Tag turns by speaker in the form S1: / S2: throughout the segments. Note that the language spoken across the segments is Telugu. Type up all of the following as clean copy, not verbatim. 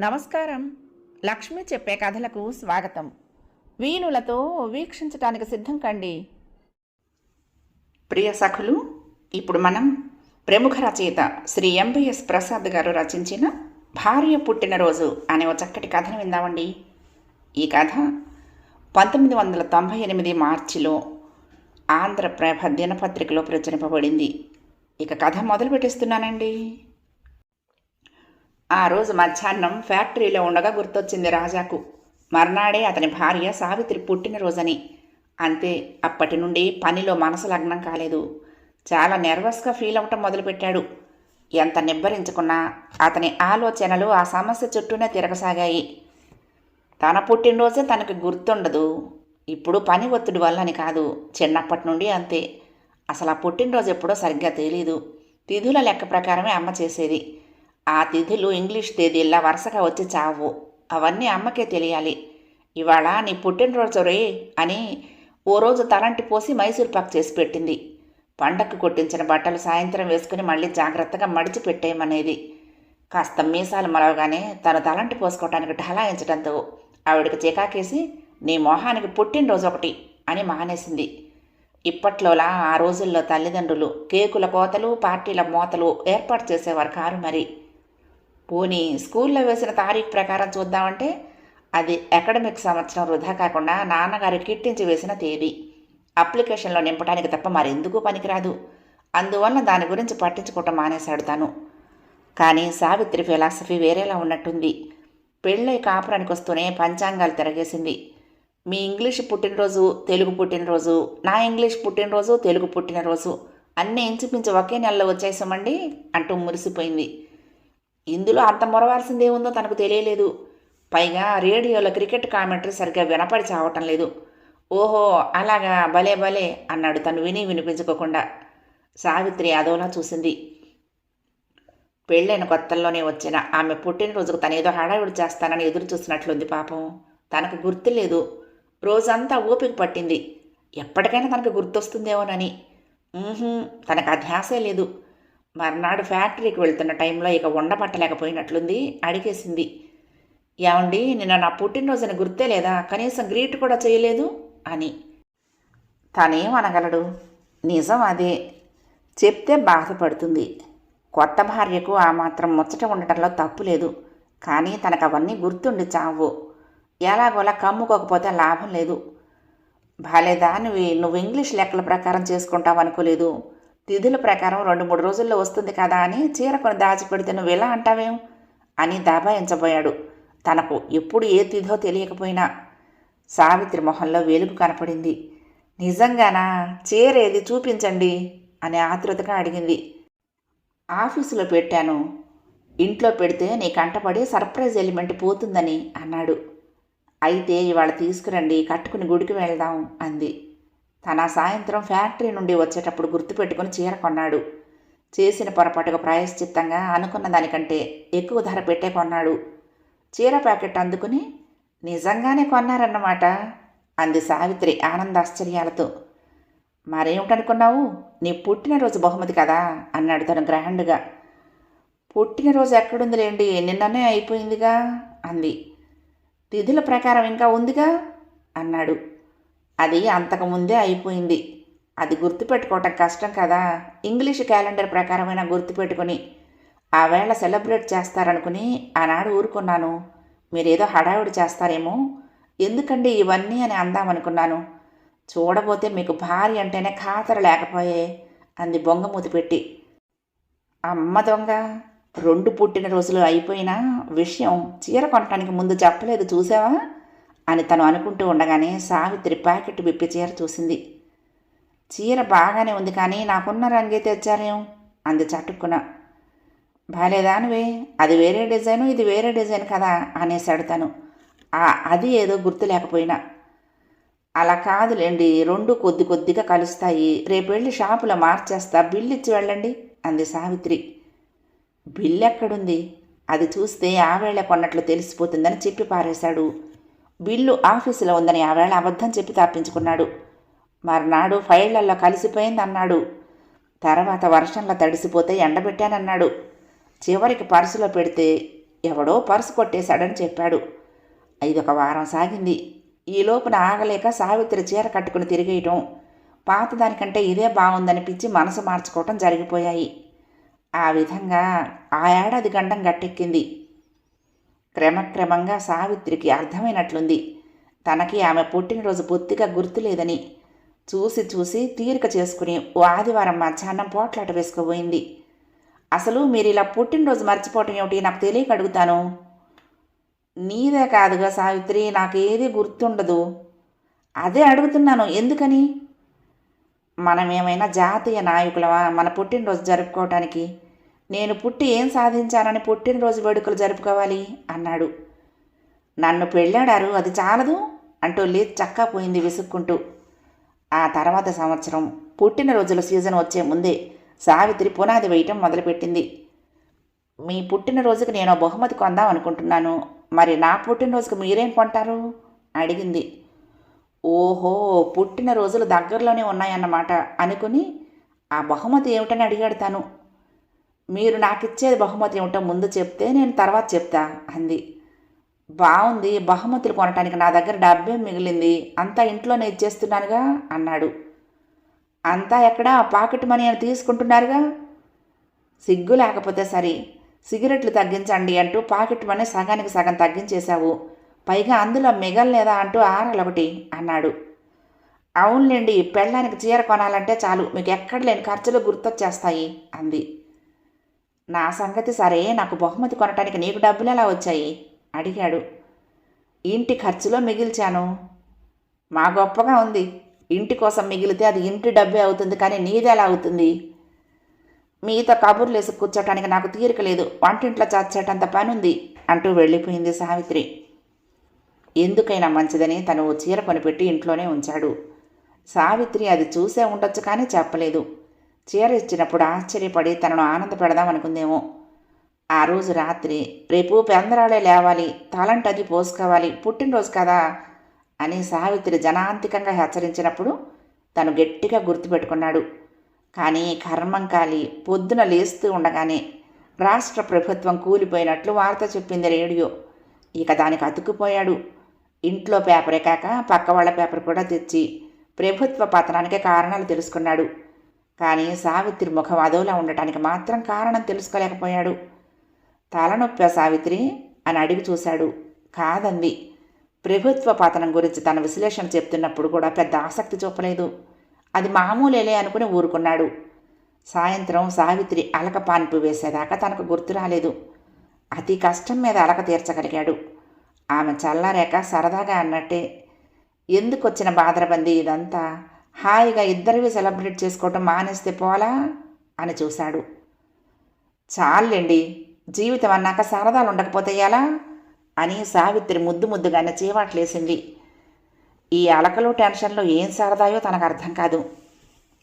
S1: నమస్కారం. లక్ష్మి చెప్పే కథలకు స్వాగతం. వీణులతో వీక్షించటానికి సిద్ధం కండి. ప్రియ సఖులు, ఇప్పుడు మనం ప్రముఖ రచయిత శ్రీ ఎంబీఎస్ ప్రసాద్ గారు రచించిన భార్య పుట్టినరోజు అనే ఒక చక్కటి కథను విందామండి. ఈ కథ 1998 మార్చిలో ఆంధ్రప్రభ దినపత్రికలో ప్రచురింపబడింది. ఇక కథ మొదలు పెట్టేస్తున్నానండి. ఆ రోజు మధ్యాహ్నం ఫ్యాక్టరీలో ఉండగా గుర్తొచ్చింది రాజాకు. మర్నాడే అతని భార్య సావిత్రి పుట్టినరోజని. అంతే, అప్పటి నుండి పనిలో మనసు లగ్నం కాలేదు. చాలా నెర్వస్గా ఫీల్ అవటం మొదలుపెట్టాడు. ఎంత నిబ్బరించుకున్నా అతని ఆలోచనలు ఆ సమస్య చుట్టూనే తిరగసాగాయి. తన పుట్టినరోజే తనకు గుర్తుండదు. ఇప్పుడు పని ఒత్తిడి వల్లని కాదు, చిన్నప్పటి నుండి అంతే. అసలు ఆ పుట్టినరోజు ఎప్పుడో సరిగ్గా తెలీదు. తిథుల లెక్క ప్రకారమే అమ్మ చేసేది. ఆ తిథులు ఇంగ్లీష్ తేదీల్లా వరుసగా వచ్చి చావు. అవన్నీ అమ్మకే తెలియాలి. ఇవాళ నీ పుట్టినరోజు రే అని ఓ రోజు తలంటి పోసి మైసూర్ పాక్ చేసి పెట్టింది. పండక్కు కొట్టించిన బట్టలు సాయంత్రం వేసుకుని మళ్ళీ జాగ్రత్తగా మడిచి పెట్టేయమనేది. కాస్త మీసాలు మలవగానే తను తలంటి పోసుకోవటానికి ఢలాయించడంతో ఆవిడకి చికాకేసి నీ మొహానికి పుట్టినరోజు ఒకటి అని మానేసింది. ఇప్పట్లోలా ఆ రోజుల్లో తల్లిదండ్రులు కేకుల కోతలు పార్టీల మోతలు ఏర్పాటు చేసేవారు కారు. మరి పోనీ స్కూల్లో వేసిన తారీఖు ప్రకారం చూద్దామంటే అది అకాడమిక్ సంవత్సరం వృధా కాకుండా నాన్నగారు కిట్టించి వేసిన తేదీ. అప్లికేషన్లో నింపడానికి తప్ప మరెందుకు పనికిరాదు. అందువల్ల దాని గురించి పట్టించుకోవటం మానేశాడు తను. కానీ సావిత్రి ఫిలాసఫీ వేరేలా ఉన్నట్టుంది. పెళ్ళై కాపురానికి వస్తూనే పంచాంగాలు తిరగేసింది. మీ ఇంగ్లీష్ పుట్టినరోజు తెలుగు పుట్టినరోజు, నా ఇంగ్లీష్ పుట్టినరోజు తెలుగు పుట్టినరోజు అన్నీ ఇంచుమించు ఒకే నెలలో వచ్చేసామండి అంటూ మురిసిపోయింది. ఇందులో అంత మొరవాల్సిందేముందో తనకు తెలియలేదు. పైగా రేడియోలో క్రికెట్ కామెంటరీ సరిగ్గా వినపడి చావటం లేదు. ఓహో అలాగా, భలే భలే అన్నాడు తను విని వినిపించుకోకుండా. సావిత్రి అదోలా చూసింది. పెళ్ళైన కొత్తల్లోనే వచ్చిన ఆమె పుట్టినరోజుకు తనేదో హడావిడి చేస్తానని ఎదురు చూసినట్లుంది. పాపం తనకు గుర్తులేదు. రోజంతా ఓపిక పట్టింది. ఎప్పటికైనా తనకు గుర్తొస్తుందేమోనని. తనకు ఆ ధ్యాసే లేదు. మర్నాడు ఫ్యాక్టరీకి వెళ్తున్న టైంలో ఇక ఉండబట్టలేకపోయినట్లుంది. అడిగేసింది, ఏమండి నిన్న నా పుట్టినరోజుని గుర్తే లేదా? కనీసం గ్రీట్ కూడా చేయలేదు అని. తనేమనగలడు? నిజం అదే. చెప్తే బాధపడుతుంది. కొత్త భార్యకు ఆ మాత్రం ముచ్చట ఉండటంలో తప్పు లేదు. కానీ తనకు అవన్నీ గుర్తుండి చావు. ఎలాగోలా కమ్ముకోకపోతే లాభం లేదు. భలేదానివి, నువ్వు ఇంగ్లీష్ లెక్కల ప్రకారం చేసుకుంటావు అనుకోలేదు. తిథుల ప్రకారం 2-3 రోజుల్లో వస్తుంది కదా అని చీర కొని దాచిపెడితే నువ్వు ఎలా అంటావేం అని దబాయించబోయాడు. తనకు ఎప్పుడు ఏ తిథో తెలియకపోయినా. సావిత్రి మొహంలో వెలుగు కనపడింది. నిజంగానా? చీర ఏది చూపించండి అని ఆతృతగా అడిగింది. ఆఫీసులో పెట్టాను. ఇంట్లో పెడితే నీ కంటపడి సర్ప్రైజ్ ఎలిమెంట్ పోతుందని అన్నాడు. అయితే ఇవాళ తీసుకురండి, కట్టుకుని గుడికి వెళ్దాం అంది. తన సాయంత్రం ఫ్యాక్టరీ నుండి వచ్చేటప్పుడు గుర్తుపెట్టుకుని చీర కొన్నాడు. చేసిన పొరపాటుకు ప్రాయశ్చిత్తంగా అనుకున్న దానికంటే ఎక్కువ ధర పెట్టే కొన్నాడు. చీర ప్యాకెట్ అందుకుని నిజంగానే కొన్నారన్నమాట అంది సావిత్రి ఆనందాశ్చర్యాలతో. మరేమిటనుకున్నావు? నీ పుట్టినరోజు బహుమతి కదా అన్నాడు తను గ్రాండ్గా. పుట్టినరోజు ఎక్కడుందిలేండి, నిన్ననే అయిపోయిందిగా అంది. తిథుల ప్రకారం ఇంకా ఉందిగా అన్నాడు. అది అంతకుముందే అయిపోయింది. అది గుర్తుపెట్టుకోవటం కష్టం కదా. ఇంగ్లీష్ క్యాలెండర్ ప్రకారమైనా గుర్తుపెట్టుకుని ఆ వేళ సెలబ్రేట్ చేస్తారనుకుని ఆనాడు ఊరుకున్నాను. మీరేదో హడావిడి చేస్తారేమో, ఎందుకండి ఇవన్నీ అని అందామనుకున్నాను. చూడబోతే మీకు భార్య అంటేనే ఖాతరు లేకపోయే అంది బొంగమూతి పెట్టి. అమ్మ దొంగ, 2 పుట్టినరోజులు అయిపోయినా విషయం చీర కొనటానికి ముందు చెప్పలేదు చూసావా అని తను అనుకుంటూ ఉండగానే సావిత్రి ప్యాకెట్ విప్పి చీర చూసింది. చీర బాగానే ఉంది, కానీ నాకున్న రంగే తెచ్చారేం అంది చటుక్కున. బాలేదానివే, అది వేరే డిజైను ఇది వేరే డిజైన్ కదా అనేశాడు తను. అది ఏదో గుర్తు లేకపోయినా. అలా కాదులేండి, 2 కొద్ది కొద్దిగా కలుస్తాయి. రేపు వెళ్ళి షాపులో మార్చేస్తా, బిల్లు ఇచ్చి వెళ్ళండి అంది సావిత్రి. బిల్లు ఎక్కడుంది? అది చూస్తే ఆవేళ కొన్నట్లు తెలిసిపోతుందని చెప్పి పారేశాడు. బిల్లు ఆఫీసులో ఉందని ఆవేళ అబద్ధం చెప్పి తప్పించుకున్నాడు. మర్నాడు ఫైళ్లల్లో కలిసిపోయిందన్నాడు. తర్వాత వర్షంలో తడిసిపోతే ఎండబెట్టానన్నాడు. చివరికి పర్సులో పెడితే ఎవడో పర్సు కొట్టేశాడని చెప్పాడు. ఇదొక వారం సాగింది. ఈ లోపున ఆగలేక సావిత్రి చీర కట్టుకుని తిరిగేయటం, పాతదానికంటే ఇదే బాగుందనిపించి మనసు మార్చుకోవటం జరిగిపోయాయి. ఆ విధంగా ఆ ఏడాది గండం గట్టెక్కింది. క్రమక్రమంగా సావిత్రికి అర్థమైనట్లుంది తనకి ఆమె పుట్టినరోజు బొత్తిగా గుర్తులేదని. చూసి చూసి తీరిక చేసుకుని ఓ ఆదివారం మధ్యాహ్నం పోట్లాట వేసుకోబోయింది. అసలు మీరు ఇలా పుట్టినరోజు మర్చిపోవటం ఏమిటి నాకు తెలియక అడుగుతాను. నీదే కాదుగా సావిత్రి, నాకేది గుర్తుండదు. అదే అడుగుతున్నాను, ఎందుకని? మనమేమైనా జాతీయ నాయకులవా మన పుట్టినరోజు జరుపుకోవటానికి? నేను పుట్టి ఏం సాధించానని పుట్టినరోజు వేడుకలు జరుపుకోవాలి అన్నాడు. నన్ను పెళ్ళాడారు, అది చాలదు అంటూ లేచి చక్కాపోయింది విసుక్కుంటూ. ఆ తర్వాత సంవత్సరం పుట్టినరోజుల సీజన్ వచ్చే ముందే సావిత్రి పునాది వేయటం మొదలుపెట్టింది. మీ పుట్టినరోజుకి నేను బహుమతి కొందాం అనుకుంటున్నాను, మరి నా పుట్టినరోజుకి మీరేం కొంటారు అడిగింది. ఓహో, పుట్టినరోజులు దగ్గరలోనే ఉన్నాయన్నమాట అనుకుని ఆ బహుమతి ఏమిటని అడిగాడు తను. మీరు నాకిచ్చేది బహుమతి ఏమిటో ముందు చెప్తే నేను తర్వాత చెప్తా అంది. బాగుంది, బహుమతులు కొనటానికి నా దగ్గర డబ్బేం మిగిలింది, అంతా ఇంట్లోనే ఇచ్చేస్తున్నానుగా అన్నాడు. అంతా ఎక్కడా పాకెట్ మనీ అని తీసుకుంటున్నారుగా. సిగ్గు లేకపోతే సరి, సిగరెట్లు తగ్గించండి అంటూ పాకెట్ మనీ సగానికి సగం తగ్గించేశావు, పైగా అందులో మిగలలేదా అంటూ ఆరాలొకటి అన్నాడు. అవునులేండి, పెళ్ళానికి చీర కొనాలంటే చాలు మీకు ఎక్కడ లేని ఖర్చులు గుర్తొచ్చేస్తాయి అంది. నా సంగతి సరే, నాకు బహుమతి కొనటానికి నీకు డబ్బులు ఎలా వచ్చాయి అడిగాడు. ఇంటి ఖర్చులో మిగిల్చాను. మా గొప్పగా ఉంది, ఇంటి కోసం మిగిలితే అది ఇంటి డబ్బే అవుతుంది, కానీ నీది ఎలా అవుతుంది? మీతో కబుర్లు వేసి కూర్చోటానికి నాకు తీరిక లేదు, వంటింట్లో చచ్చేటంత పని ఉంది అంటూ వెళ్ళిపోయింది సావిత్రి. ఎందుకైనా మంచిదని తను చీర కొనిపెట్టి ఇంట్లోనే ఉంచాడు. సావిత్రి అది చూసే ఉండొచ్చు కానీ చెప్పలేదు. చీర ఇచ్చినప్పుడు ఆశ్చర్యపడి తనను ఆనంద పెడదామనుకుందేమో. ఆ రోజు రాత్రి రేపు పెందరాళే లేవాలి, తలంటది పోసుకోవాలి, పుట్టినరోజు కదా అని సావిత్రి జనాంతికంగా హెచ్చరించినప్పుడు తను గట్టిగా గుర్తుపెట్టుకున్నాడు. కానీ కర్మంకాలి పొద్దున లేస్తూ ఉండగానే రాష్ట్ర ప్రభుత్వం కూలిపోయినట్లు వార్త చెప్పింది రేడియో. ఇక దానికి అతుక్కుపోయాడు. ఇంట్లో పేపరే కాక పక్క వాళ్ళ పేపర్ కూడా తెచ్చి ప్రభుత్వ పతనానికి కారణాలు తెలుసుకున్నాడు. కానీ సావిత్రి ముఖం అదోలా ఉండటానికి మాత్రం కారణం తెలుసుకోలేకపోయాడు. తలనొప్పా సావిత్రి అని అడిగి చూశాడు. కాదంది. ప్రభుత్వ పతనం గురించి తన విశ్లేషణ చెప్తున్నప్పుడు కూడా పెద్ద ఆసక్తి చూపలేదు. అది మామూలేలే అనుకుని ఊరుకున్నాడు. సాయంత్రం సావిత్రి అలక పాన్పు వేసేదాకా తనకు గుర్తు రాలేదు. అతి కష్టం మీద అలక తీర్చగలిగాడు. ఆమె చల్లారాక సరదాగా అన్నట్టే, ఎందుకొచ్చిన బాధరబంది ఇదంతా, హాయిగా ఇద్దరివి సెలబ్రేట్ చేసుకోవటం మానేస్తే పోలా అని చూశాడు. చాలండి, జీవితం అన్నాక సరదాలు ఉండకపోతే ఎలా అని సావిత్రి ముద్దు ముద్దుగానే చీవాట్లేసింది. ఈ అలకలు టెన్షన్లో ఏం సరదాయో తనకు అర్థం కాదు.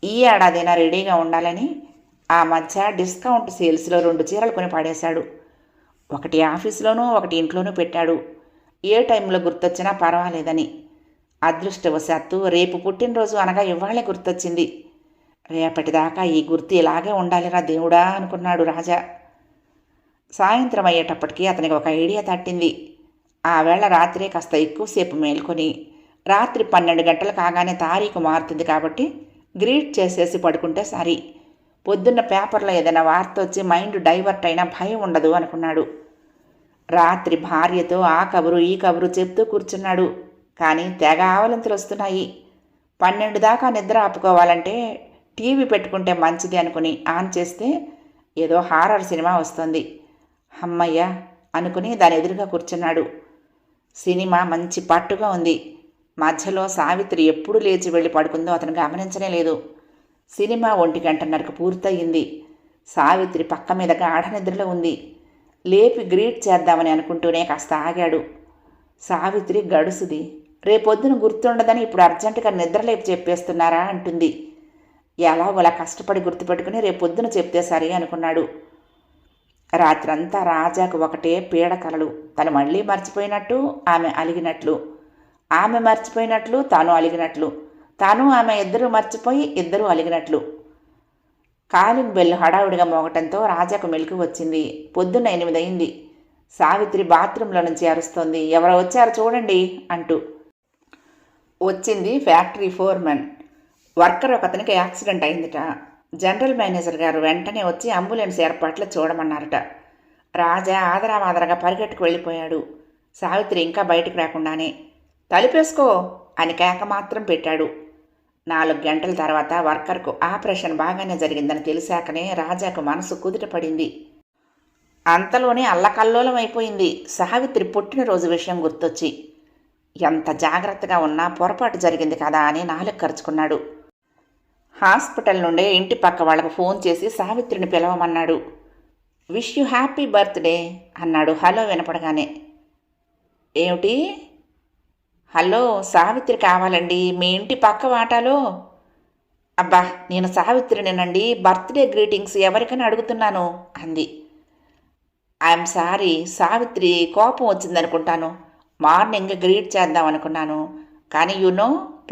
S1: ఈ ఏడాదైనా రెడీగా ఉండాలని ఆ మధ్య డిస్కౌంట్ సేల్స్లో 2 చీరలు కొని పడేశాడు. ఒకటి ఆఫీసులోనూ ఒకటి ఇంట్లోనూ పెట్టాడు. ఏ టైంలో గుర్తొచ్చినా పర్వాలేదని. అదృష్టవశాత్తు రేపు పుట్టినరోజు అనగా ఇవాళే గుర్తొచ్చింది. రేపటిదాకా ఈ గుర్తు ఇలాగే ఉండాలిరా దేవుడా అనుకున్నాడు రాజా. సాయంత్రం అయ్యేటప్పటికీ అతనికి ఒక ఐడియా తట్టింది. ఆ వేళ రాత్రే కాస్త ఎక్కువసేపు మేల్కొని రాత్రి 12 గంటలు కాగానే తారీఖు మారుతుంది కాబట్టి గ్రీట్ చేసేసి పడుకుంటే సరి. పొద్దున్న పేపర్లో ఏదైనా వార్త వచ్చి మైండ్ డైవర్ట్ అయినా భయం ఉండదు అనుకున్నాడు. రాత్రి భార్యతో ఆ కబురు ఈ కబురు చెప్తూ కూర్చున్నాడు. కానీ తెగ ఆవలింతలు వస్తున్నాయి. 12 దాకా నిద్ర ఆపుకోవాలంటే టీవీ పెట్టుకుంటే మంచిది అనుకుని ఆన్ చేస్తే ఏదో హారర్ సినిమా వస్తుంది. అమ్మయ్య అనుకుని దాని ఎదురుగా కూర్చున్నాడు. సినిమా మంచి పట్టుగా ఉంది. మధ్యలో సావిత్రి ఎప్పుడు లేచి వెళ్ళి పడుకుందో అతను గమనించనే లేదు. సినిమా 1:30కు పూర్తయింది. సావిత్రి పక్క మీద గాఢ నిద్రలో ఉంది. లేపి గ్రీట్ చేద్దామని అనుకుంటూనే కాస్త ఆగాడు. సావిత్రి గడుసుది. రేపొద్దున గుర్తుండదని ఇప్పుడు అర్జెంటుగా నిద్రలేపి చెప్పేస్తున్నారా అంటుంది. ఎలాగోలా కష్టపడి గుర్తుపెట్టుకుని రేపొద్దున చెప్తే సరి అనుకున్నాడు. రాత్రంతా రాజాకు ఒకటే పీడకలలు. తను మళ్ళీ మర్చిపోయినట్టు, ఆమె అలిగినట్లు, ఆమె మర్చిపోయినట్లు, తాను అలిగినట్లు, తాను ఆమె ఇద్దరూ మర్చిపోయి ఇద్దరూ అలిగినట్లు. కాలింగ్ బెల్ హడావుడిగా మోగటంతో రాజాకు మెలకు వచ్చింది. పొద్దున్న 8 అయింది. సావిత్రి బాత్రూంలో నుంచి అరుస్తోంది, ఎవరో వచ్చారు చూడండి అంటూ. వచ్చింది ఫ్యాక్టరీ ఫోర్మెన్. వర్కర్ ఒకతనికి యాక్సిడెంట్ అయిందిట. జనరల్ మేనేజర్ గారు వెంటనే వచ్చి అంబులెన్స్ ఏర్పాట్లు చూడమన్నారట. రాజా ఆదరావాదరగా పరిగెట్టుకు వెళ్ళిపోయాడు. సావిత్రి ఇంకా బయటికి రాకుండానే తలుపేసుకో అని కేక మాత్రం పెట్టాడు. 4 గంటల తర్వాత వర్కర్కు ఆపరేషన్ బాగానే జరిగిందని తెలిసాకనే రాజాకు మనసు కుదుటపడింది. అంతలోనే అల్లకల్లోలం అయిపోయింది. సావిత్రి పుట్టినరోజు విషయం గుర్తొచ్చి ఎంత జాగ్రత్తగా ఉన్నా పొరపాటు జరిగింది కదా అని నాలుగు ఖర్చుకున్నాడు. హాస్పిటల్ నుండే ఇంటి పక్క వాళ్లకు ఫోన్ చేసి సావిత్రిని పిలవమన్నాడు. విష్ యూ హ్యాపీ బర్త్డే అన్నాడు హలో వినపడగానే. ఏమిటి? హలో, సావిత్రి కావాలండి, మీ ఇంటి పక్క వాటాలో. అబ్బా, నేను సావిత్రినేనండి, బర్త్డే గ్రీటింగ్స్ ఎవరికైనా అడుగుతున్నాను అంది. ఐఎమ్ సారీ, సావిత్రి కోపం వచ్చిందనుకుంటాను. మార్నింగ్ గ్రీట్ చేద్దాం అనుకున్నాను, కానీ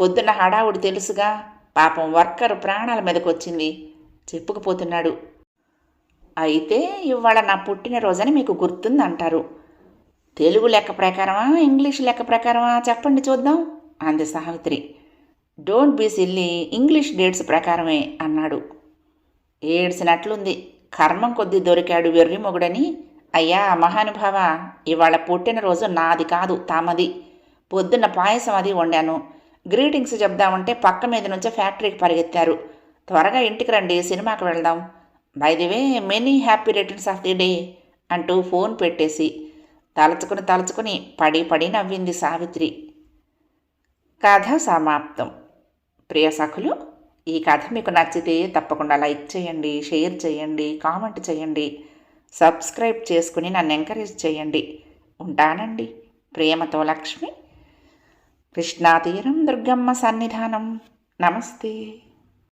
S1: పొద్దున్న హడావుడి తెలుసుగా, పాపం వర్కర్ ప్రాణాల మీదకి వచ్చింది చెప్పుకుపోతున్నాడు. అయితే ఇవాళ నా పుట్టినరోజని మీకు గుర్తుందంటారు. తెలుగు లెక్క ప్రకారమా, ఇంగ్లీష్ లెక్క ప్రకారమా చెప్పండి చూద్దాం అంది Savitri. Don't be silly, English dates ప్రకారమే అన్నాడు. ఏడ్చినట్లుంది. కర్మం కొద్దీ దొరికాడు వెర్రి మొగుడని. అయ్యా మహానుభావ, ఇవాళ పుట్టినరోజు నాది కాదు, తామది. పొద్దున్న పాయసం అది వండాను. గ్రీటింగ్స్ చెప్దామంటే పక్క మీద నుంచే ఫ్యాక్టరీకి పరిగెత్తారు. త్వరగా ఇంటికి రండి, సినిమాకి వెళ్దాం. By the way, many happy returns of the day అంటూ ఫోన్ పెట్టేసి తలుచుకుని పడి నవ్వింది సావిత్రి. కథ సమాప్తం. ప్రియ సఖులు, ఈ కథ మీకు నచ్చితే తప్పకుండా లైక్ చేయండి, షేర్ చేయండి, కామెంట్ చేయండి, సబ్స్క్రైబ్ చేసుకుని నన్ను ఎంకరేజ్ చేయండి. ఉంటానండి. ప్రేమతో లక్ష్మి. కృష్ణాతీరం దుర్గమ్మ సన్నిధానం. నమస్తే.